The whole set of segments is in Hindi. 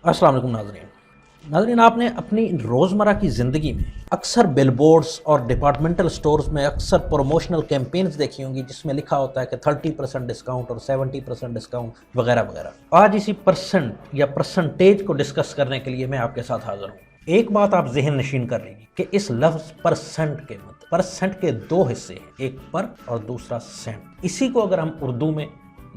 अस्सलाम वालेकुम नाज़रीन, आपने अपनी रोज़मर्रा की ज़िंदगी में अक्सर बिलबोर्ड्स और डिपार्टमेंटल स्टोर्स में अक्सर प्रमोशनल कैंपेन्स देखी होंगी जिसमें लिखा होता है कि 30% डिस्काउंट और 70% डिस्काउंट वगैरह वगैरह। आज इसी परसेंट या परसेंटेज को डिस्कस करने के लिए मैं आपके साथ हाज़िर हूँ। एक बात आप ज़हन नशीन कर लीजिए कि इस लफ्ज़ परसेंट के दो हिस्से हैं, एक पर और दूसरा सेंट। इसी को अगर हम उर्दू में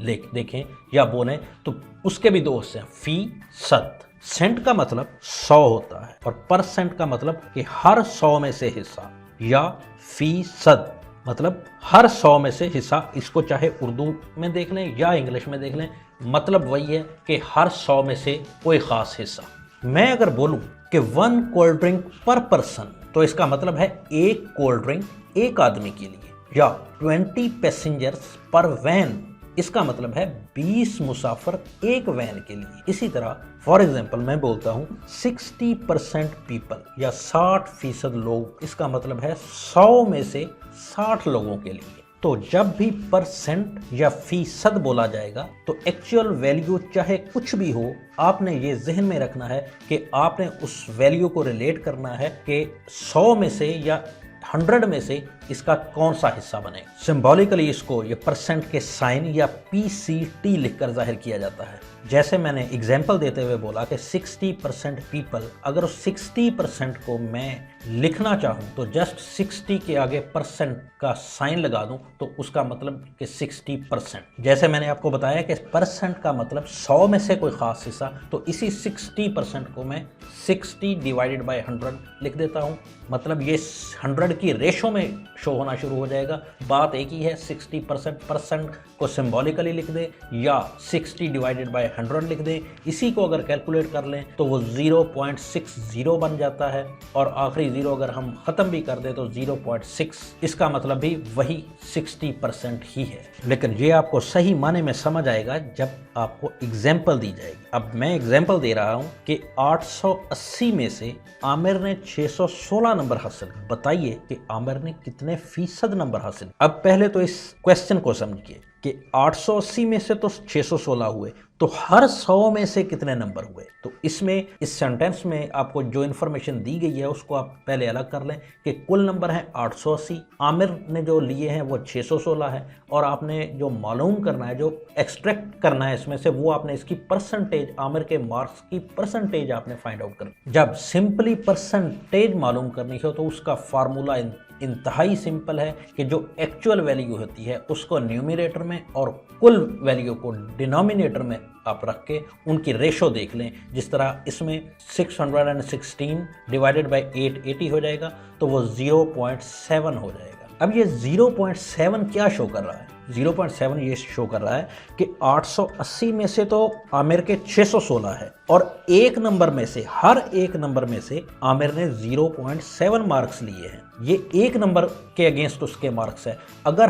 देखें या बोलें तो उसके भी दो हिस्से हैं, फीसद। सेंट का मतलब 100 होता है और परसेंट का मतलब कि हर 100 में से हिस्सा, या फीसद मतलब हर 100 में से हिस्सा। इसको चाहे उर्दू में देख लें या इंग्लिश में देख लें, मतलब वही है कि हर 100 में से कोई ख़ास हिस्सा। मैं अगर बोलूं कि 1 कोल्ड ड्रिंक पर पर्सन, तो इसका मतलब है एक कोल्ड ड्रिंक एक आदमी के लिए, या 20 पैसेंजर्स पर वैन, इसका मतलब है 20 मुसाफिर एक वैन के लिए। इसी तरह फॉर एग्जाम्पल मैं बोलता हूँ 60% पीपल या 60% लोग, इसका मतलब है 100 में से 60 लोगों के लिए। तो जब भी परसेंट या फीसद बोला जाएगा तो एक्चुअल वैल्यू चाहे कुछ भी हो, आपने ये जहन में रखना है कि आपने उस वैल्यू को रिलेट करना है कि 100 में से या 100 में से इसका कौन सा हिस्सा बने। सिंबॉलिकली इसको ये परसेंट के साइन या PCT लिखकर जाहिर किया जाता है। जैसे मैंने एग्जाम्पल देते हुए बोला कि 60% पीपल, अगर उस 60% को मैं लिखना चाहूँ तो जस्ट 60 के आगे परसेंट का साइन लगा दूँ तो उसका मतलब कि 60%। जैसे मैंने आपको बताया कि परसेंट का मतलब 100 में से कोई ख़ास हिस्सा, तो इसी 60% को मैं 60 डिवाइडेड बाय 100 लिख देता हूँ। मतलब ये 100 की रेशो में शो होना शुरू हो जाएगा। बात एक ही है, 60% परसेंट को सिंबॉलिकली लिख दे या 60 डिवाइडेड बाय 100 लिख दे। इसी को अगर कैलकुलेट कर लें तो वो 0.60 बन जाता है, और आखिरी ज़ीरो अगर हम ख़त्म भी कर दें तो 0.6, इसका मतलब भी वही 60% ही है। लेकिन ये आपको सही माने में समझ आएगा जब आपको एग्जाम्पल दी जाएगी। अब मैं एग्जाम्पल दे रहा हूँ कि 880 में से आमिर ने 616 नंबर हासिल। बताइए कि आमिर ने कितने फीसद नंबर हासिल। अब पहले तो इस क्वेश्चन को समझिए कि 880 में से तो 616 हुए, तो हर 100 में से कितने नंबर हुए। तो इसमें इस सेंटेंस में आपको जो इन्फॉर्मेशन दी गई है उसको आप पहले अलग कर लें कि कुल नंबर है 880, आमिर ने जो लिए हैं वो 616 है, और आपने जो मालूम करना है, जो एक्सट्रैक्ट करना है इसमें से, वो आपने इसकी परसेंटेज, आमिर के मार्क्स की परसेंटेज आपने फाइंड आउट करनी। जब सिंपली परसेंटेज मालूम करनी हो तो उसका फार्मूला इंतहाई सिंपल है कि जो एक्चुअल वैल्यू होती है उसको न्यूमरेटर में और कुल वैल्यू को डिनोमिनेटर में आप रख के उनकी रेशो देख लें। जिस तरह इसमें 616 डिवाइडेड बाय 880 हो जाएगा, तो वो 0.7 हो जाएगा। अब ये 0.7 क्या शो कर रहा है? 0.7 ये शो कर रहा है कि 880 में से तो आमिर के 616 है, और एक नंबर में से, हर एक नंबर में से आमिर ने 0.7 मार्क्स लिए हैं। ये एक नंबर के अगेंस्ट उसके मार्क्स है। अगर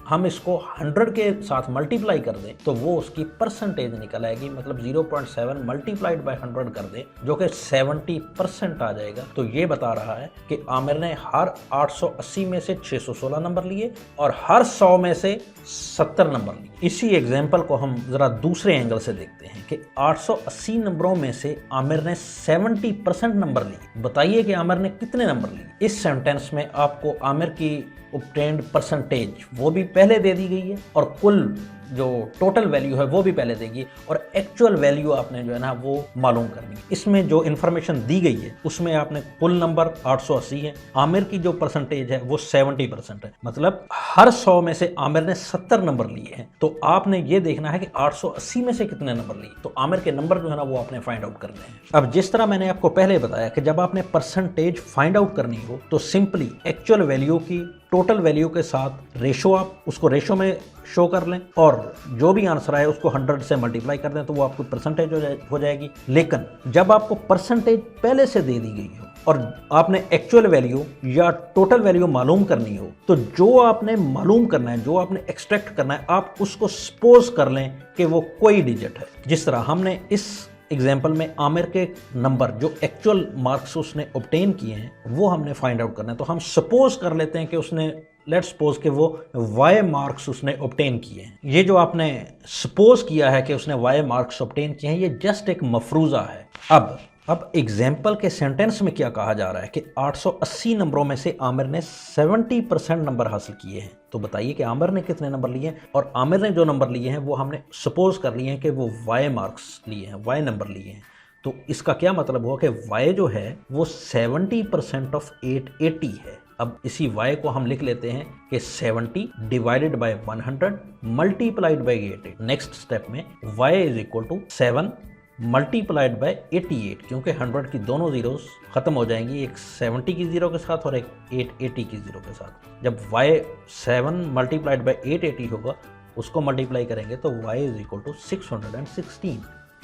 हम इसको 100 के साथ मल्टीप्लाई कर दें तो वो उसकी परसेंटेज निकल आएगी। मतलब 0.7 मल्टीप्लाइड बाय 100 कर दें जो कि 70% आ जाएगा। तो ये बता रहा है कि आमिर ने हर 880 में से 616 नंबर लिए और हर 100 में से 70 नंबर लिए। इसी एग्जाम्पल को हम ज़रा दूसरे एंगल से देखते हैं कि 880 नंबरों में से आमिर ने 70% नंबर लिए। बताइए कि आमिर ने कितने नंबर लिए। इस सेंटेंस में आपको आमिर की ऑब्टेन्ड परसेंटेज वो भी पहले दे दी गई है, और कुल जो टोटल वैल्यू है वो भी पहले देगी, और एक्चुअल वैल्यू आपने जो है ना वो मालूम करनी है। इसमें जो इन्फॉर्मेशन दी गई है उसमें आपने कुल नंबर 880 है, आमिर की जो परसेंटेज है वो 70% है, मतलब हर 100 में से आमिर ने 70 नंबर लिए हैं। तो आपने ये देखना है कि 880 में से कितने नंबर लिए, तो आमिर के नंबर जो है ना वो आपने फाइंड आउट करने हैं। अब जिस तरह मैंने आपको पहले बताया कि जब आपने परसेंटेज फाइंड आउट करनी हो तो सिंपली एक्चुअल वैल्यू की टोटल वैल्यू के साथ रेशो, आप उसको रेशो में शो कर लें, और जो भी आंसर आए उसको 100 से मल्टीप्लाई कर दें तो वो आपको परसेंटेज हो जाएगी। लेकिन जब आपको परसेंटेज पहले से दे दी गई हो और आपने एक्चुअल वैल्यू या टोटल वैल्यू मालूम करनी हो, तो जो आपने मालूम करना है, जो आपने एक्सट्रैक्ट करना है, आप उसको सपोज कर लें कि वो कोई डिजिट है। जिस तरह हमने इस एग्जाम्पल में आमिर के नंबर जो एक्चुअल मार्क्स उसने ऑब्टेन किए हैं वो हमने फाइंड आउट करना है, तो हम सपोज कर लेते हैं कि उसने लेट्स सपोज कि वो वाई मार्क्स उसने ऑब्टेन किए हैं। ये जो आपने सपोज किया है कि उसने वाई मार्क्स ऑब्टेन किए हैं, ये जस्ट एक मफरूज़ा है। अब एग्जाम्पल के सेंटेंस में क्या कहा जा रहा है कि 880 नंबरों में से आमिर ने 70% नंबर हासिल किए हैं। तो बताइए कि आमिर ने कितने नंबर लिए हैं, और आमिर ने जो नंबर लिए हैं वो हमने सपोज कर लिए हैं कि वो वाई मार्क्स लिए हैं, वाई नंबर लिए हैं। तो इसका क्या मतलब हुआ कि वाई जो है वो 70% ऑफ 880 है। अब इसी y को हम लिख लेते हैं कि 70 divided by 100 multiplied by 88। Next step में y is equal to 7 multiplied by 88, क्योंकि 100 की दोनों जीरोस खत्म हो जाएंगी, एक 70 की जीरो के साथ और एक 880 की जीरो के साथ। जब y 7 मल्टीप्लाइड बाय 880 होगा, उसको मल्टीप्लाई करेंगे तो y इज इक्वल टू 616।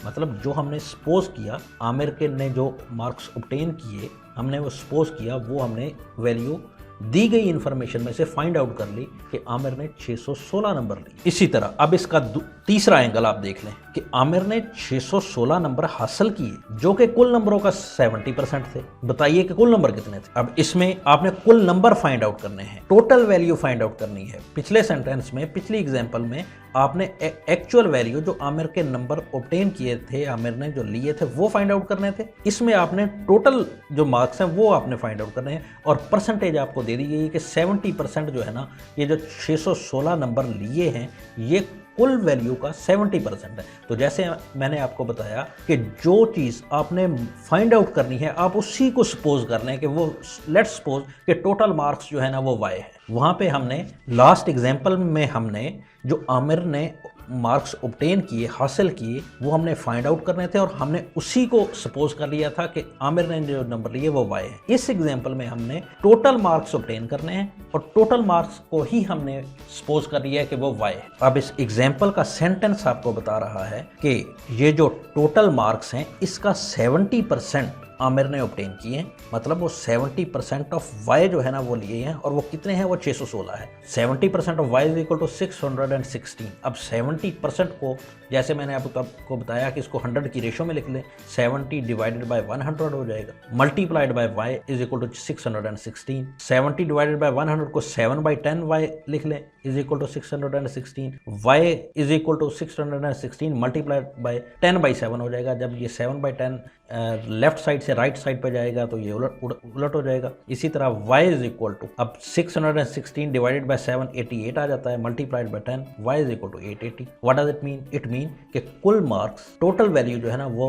मतलब जो हमने सपोज किया, आमिर के ने जो मार्क्स ऑब्टेन किए, हमने वो सपोज किया, वो हमने वैल्यू दी गई इंफॉर्मेशन में से फाइंड आउट कर ली कि आमिर ने 616 नंबर लिए। इसी तरह अब इसका तीसरा एंगल आप देख लें कि आमिर ने 616 नंबर हासिल किए, जो कि कुल नंबरों का 70% थे। बताइए कि कुल नंबर कितने थे। अब इसमें आपने कुल नंबर फाइंड आउट करने हैं, टोटल वैल्यू फाइंड आउट करनी है। पिछले सेंटेंस में, पिछली एग्जाम्पल में आपने एक्चुअल वैल्यू जो आमिर के नंबर ऑब्टेन किए थे, आमिर ने जो लिए थे, वो फाइंड आउट करने थे। इसमें आपने टोटल जो मार्क्स हैं वो आपने फाइंड आउट करने हैं, और परसेंटेज आपको दे दी गई है कि 70% जो है ना, ये जो 616 नंबर लिए हैं, ये कुल वैल्यू का 70% है। तो जैसे मैंने आपको बताया कि जो चीज़ आपने फाइंड आउट करनी है, आप उसी को सपोज कर लें कि वो, लेट्स सपोज कि टोटल मार्क्स जो है ना वो y है। वहाँ पे हमने लास्ट एग्जाम्पल में हमने जो आमिर ने मार्क्स ऑब्टेन किए, हासिल किए, वो हमने फाइंड आउट करने थे, और हमने उसी को सपोज कर लिया था कि आमिर ने जो नंबर लिए वो y है। इस एग्जाम्पल में हमने टोटल मार्क्स ऑब्टेन करने हैं, और टोटल मार्क्स को ही हमने सपोज कर लिया है कि वो y है। अब इस एग्जाम्पल का सेंटेंस आपको बता रहा है कि ये जो टोटल मार्क्स हैं, इसका 70% आमिर ने ऑब्टेन किए हैं। मतलब वो 70% ऑफ y जो है ना वो लिए हैं, और वो कितने हैं, वो 616 है। 70% of y is equal to 616। अब 70% को, जैसे मैंने आपको बताया कि इसको 100 की रेशो में लिख लें, 70 डिवाइडेड बाय 100 हो जाएगा, multiplied by y is equal to 616। 70 divided by 100 को 7/10 y लिख लें, is equal to 616। y is equal to 616 multiplied by 10/7 हो जाएगा। जब ये 7/10 लेफ्ट साइड से राइट साइड पे जाएगा तो ये उलट हो जाएगा। इसी तरह y इज इक्वल टू, अब 616 डिवाइडेड बाय 7 88 आ जाता है, multiplied by 10, y is equal to 880। What does it mean? It mean कि कुल मार्क्स, टोटल वैल्यू जो है ना वो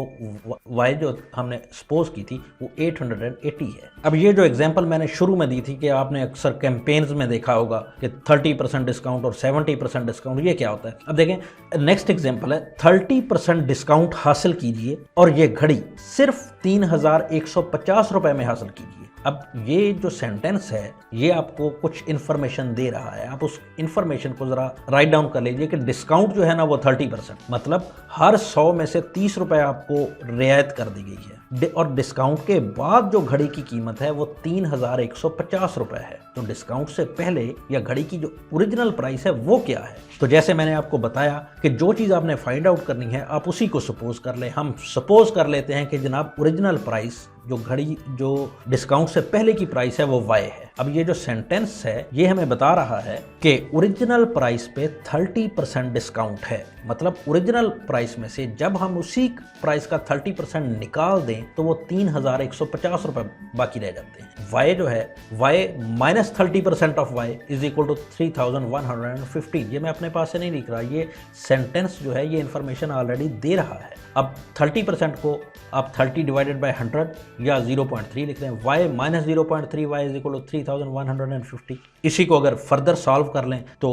y जो हमने सपोज की थी वो 880 है। अब ये जो एग्जांपल मैंने शुरू में दी थी कि आपने अक्सर कैंपेन्स में देखा होगा कि 30% डिस्काउंट और 70% डिस्काउंट, ये क्या होता है? अब देखें, नेक्स्ट एग्जांपल है, 30% डिस्काउंट हासिल कीजिए और ये घड़ी सिर्फ 3150 रुपए में हासिल कीजिए। अब ये जो सेंटेंस है ये आपको कुछ इन्फॉर्मेशन दे रहा है, आप उस इन्फॉर्मेशन को ज़रा राइट डाउन कर लीजिए कि डिस्काउंट जो है ना वो 30%, मतलब हर 100 में से 30 रुपए आपको रियायत कर दी गई है, और डिस्काउंट के बाद जो घड़ी की कीमत है वो 3150 रुपए है। तो डिस्काउंट से पहले या घड़ी की जो ओरिजिनल प्राइस है वो क्या है? तो जैसे मैंने आपको बताया कि जो चीज़ आपने फाइंड आउट करनी है आप उसी को सपोज कर लें। हम सपोज कर लेते हैं कि जनाब ओरिजिनल प्राइस, जो घड़ी जो डिस्काउंट से पहले की प्राइस है वो y है। अब ये जो सेंटेंस है ये हमें बता रहा है कि ओरिजिनल प्राइस पे 30% डिस्काउंट है, मतलब ओरिजिनल प्राइस में से जब हम उसी प्राइस का 30% निकाल दें तो वो 3150 रुपए बाकी रह जाते हैं। y जो है, y minus 30% of y is equal to 3150। ये मैं अपने पास से नहीं लिख रहा, ये सेंटेंस जो है ये इंफॉर्मेशन ऑलरेडी दे रहा है। अब 30% को आप 30 डिवाइडेड बाय 100 या 0.3 लिख रहे हैं, y minus 0.3 y is equal to 3150। इसी को अगर फर्दर सॉल्व कर लें तो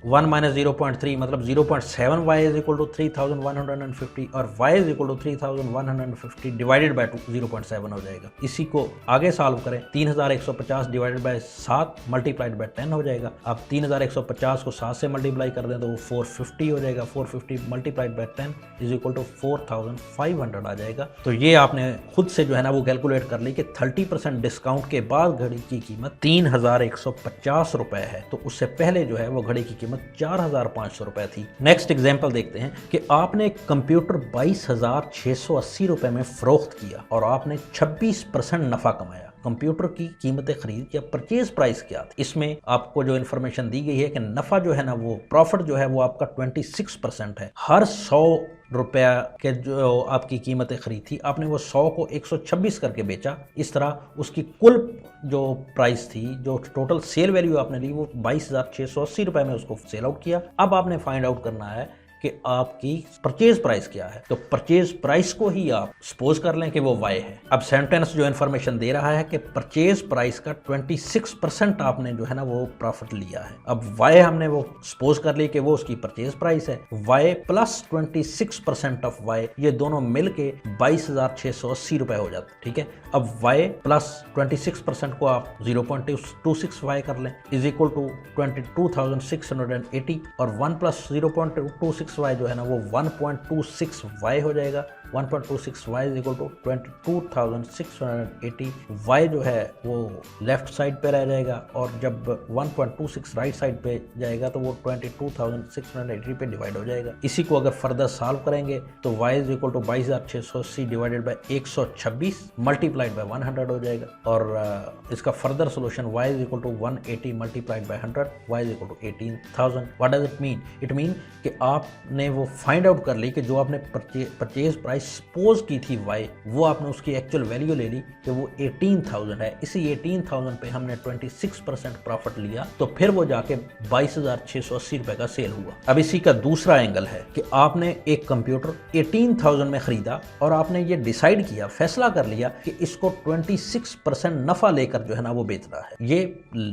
1 माइनस 0.3 मतलब 0.7 y इज इक्वल टू 3150, और y is equal to 3150 divided by 0.7 हो जाएगा। इसी को आगे सॉल्व करें, 3150 डिवाइडेड बाय 7 मल्टीप्लाइड बाय 10 हो जाएगा। आप 3150 को 7 से मल्टीप्लाई कर दें तो वो 450 हो जाएगा। 450 multiplied by 10 is equal to 4500 आ जाएगा। तो ये आपने खुद से जो है ना वो कैलकुलेट कर ली कि 30% डिस्काउंट के बाद घड़ी की कीमत 3150 रुपए है, तो उससे पहले जो है वो घड़ी की कीमत 4500 रुपए थी। नेक्स्ट एग्जांपल देखते हैं कि आपने एक कंप्यूटर 22,680 रुपए में फरोख्त किया और आपने 26% नफा कमाया। कंप्यूटर की कीमत खरीद या परचेज प्राइस क्या थी। इसमें आपको जो इन्फॉर्मेशन दी गई है कि नफ़ा जो है ना, वो प्रॉफिट जो है वो आपका 26% है। हर 100 रुपया के जो आपकी कीमतें खरीद थी, आपने वो 100 को 126 करके बेचा। इस तरह उसकी कुल जो प्राइस थी, जो टोटल सेल वैल्यू आपने ली, वो 22,680 रुपये में उसको सेल आउट किया। अब आपने फाइंड आउट करना है कि आपकी परचेज प्राइस क्या है। तो परचेज प्राइस को ही आप सपोज कर लें कि वो वाई है। अब सेंटेंस जो इन्फॉर्मेशन दे रहा है कि परचेज प्राइस का 26% आपने जो है ना वो प्रॉफिट लिया है। अब वाई हमने वो सपोज कर ली कि वो उसकी परचेज प्राइस है। वाई प्लस 26% ऑफ वाई, ये दोनों मिल के 22,680 रुपए हो जाते हैं। ठीक है, अब वाई प्लस 26% को आप 0.26 वाई कर लें इज इक्वल टू 22,680 और 1 प्लस 0.26 वाई जो है ना वो 1.26 वाई हो जाएगा। 1.26 y is equal to 22,680। Y जो है वो लेफ्ट साइड पे रह जाएगा और जब 1.26 राइट साइड पे जाएगा तो वो 22,680 पे डिवाइड हो जाएगा। इसी को अगर फर्दर सॉल्व करेंगे तो y is equal to 22,680 divided by 126 multiplied by 100 हो जाएगा। और इसका further solution y is equal to 180 multiplied by 100, y is equal to 18,000। What does it mean? It mean कि आपने वो फाइंड आउट कर ली कि जो आपने परचेज प्राइस सपोज की थी वाई, वो आपने उसकी एक्चुअल वैल्यू ले ली कि वो 18,000 है। इसी 18,000 पे हमने 26% प्रॉफिट लिया, तो फिर वो जाके 22,680 रुपए का सेल हुआ। अब इसी का दूसरा एंगल है कि आपने एक कंप्यूटर 18,000 में खरीदा और आपने ये डिसाइड किया, फैसला कर लिया कि इसको 26% नफा लेकर जो है ना वो बेचना है। ये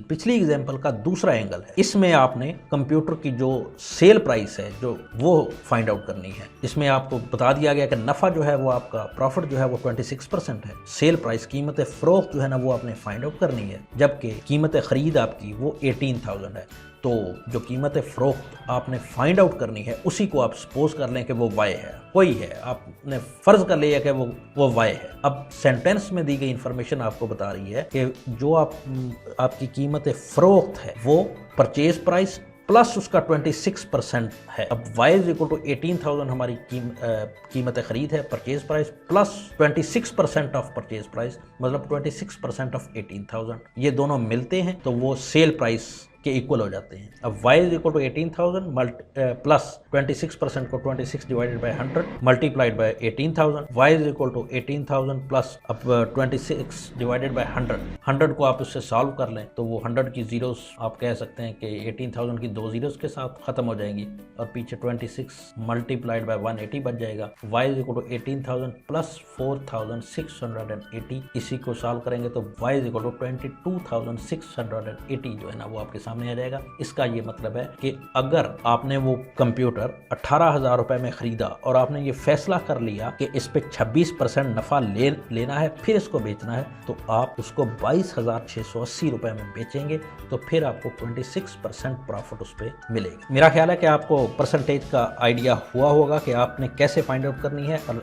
पिछली एग्जांपल का दूसरा एंगल है। इसमें आपने कंप्यूटर की जो सेल प्राइस है जो वो फाइंड आउट करनी है। इसमें आपको बता दिया गया कि नफा जो है वो आपका प्रॉफिट जो है वो 26% है। सेल प्राइस कीमत फरोख्त जो है ना वो आपने फाइंड आउट करनी है, जबकि कीमत खरीद आपकी वो 18,000 है। तो जो कीमत फ़रोख्त आपने फाइंड आउट करनी है उसी को आप सपोज कर लें कि वो वाई है, कोई है, आपने फ़र्ज़ कर लिया कि वो वाई है। अब सेंटेंस में दी गई इंफॉर्मेशन आपको बता रही है कि जो आपकी कीमत फ़रोख्त है वो परचेज प्राइस प्लस उसका 26% है। अब y इज इक्वल टू 18,000 हमारी कीमत खरीद है, purchase price plus 26% of purchase price, मतलब 26% ऑफ 18,000। ये दोनों मिलते हैं तो वो सेल प्राइस के इक्वल हो जाते हैं। अब y is equal to 18,000 plus 26% को 26 divided by 100 multiplied by 18,000। y is equal to 18,000 plus अब 26 डिवाइडेड बाई 100 को आप उससे सॉल्व कर लें तो वो 100 की जीरोस आप कह सकते हैं कि 18,000 की 2 जीरोस के साथ ख़त्म हो जाएंगी और पीछे 26 मल्टीप्लाइड बाई 180 बच जाएगा। y is equal to 18,000 plus 4,680, इसी को सॉल्व करेंगे तो y इज इक्वल टू 22,680 जो है ना वो आपके सामने आ जाएगा। इसका ये मतलब है कि अगर आपने वो कंप्यूटर 18,000 रुपए में खरीदा और आपने ये फैसला कर लिया कि इस पे 26% नफा लेना है, फिर इसको बेचना है, तो आप उसको 22,680 रुपए में बेचेंगे तो फिर आपको 26% प्रॉफिट उस पर मिलेगा। मेरा ख्याल है कि आपको परसेंटेज का आइडिया हुआ होगा कि आपने कैसे फाइंड आउट करनी है। और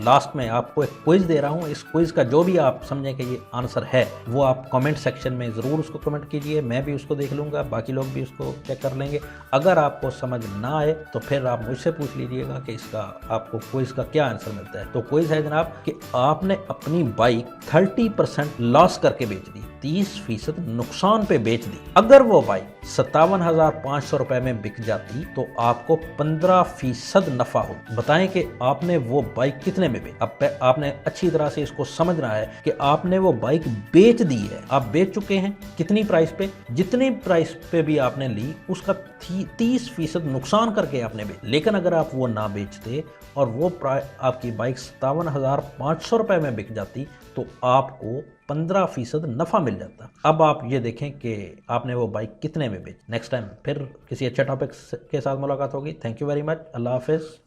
लास्ट में आपको एक क्विज दे रहा हूँ। इस क्विज का जो भी आप समझें कि ये आंसर है वो आप कमेंट सेक्शन में ज़रूर उसको कमेंट कीजिए, मैं भी उसको देख लूँगा, बाकी लोग भी उसको चेक कर लेंगे। अगर आपको समझ ना आए तो फिर आप मुझसे पूछ लीजिएगा कि इसका आपको क्विज का क्या आंसर मिलता है। तो क्विज है जनाब कि आपने अपनी बाइक 30% लॉस करके बेच दी, 30% नुकसान पे बेच दी। अगर वो बाइक 57,500 रुपए में बिक जाती तो आपको 15% नफा हो। बताएं कि आपने वो बाइक कितने में बेची। अब आपने अच्छी तरह से इसको समझना है कि आपने वो बाइक बेच दी है, आप बेच चुके हैं। कितनी प्राइस पे? जितनी प्राइस पे भी आपने ली उसका 30% नुकसान करके आपने बेच। लेकिन अगर आप वो ना बेचते और वो आपकी बाइक 57,500 रुपए में बिक जाती तो आपको 15% नफा मिल जाता। अब आप ये देखें कि आपने वो बाइक कितने में बेची। नेक्स्ट टाइम फिर किसी अच्छे टॉपिक के साथ मुलाकात होगी। Thank you very much. अल्लाह हाफिज़।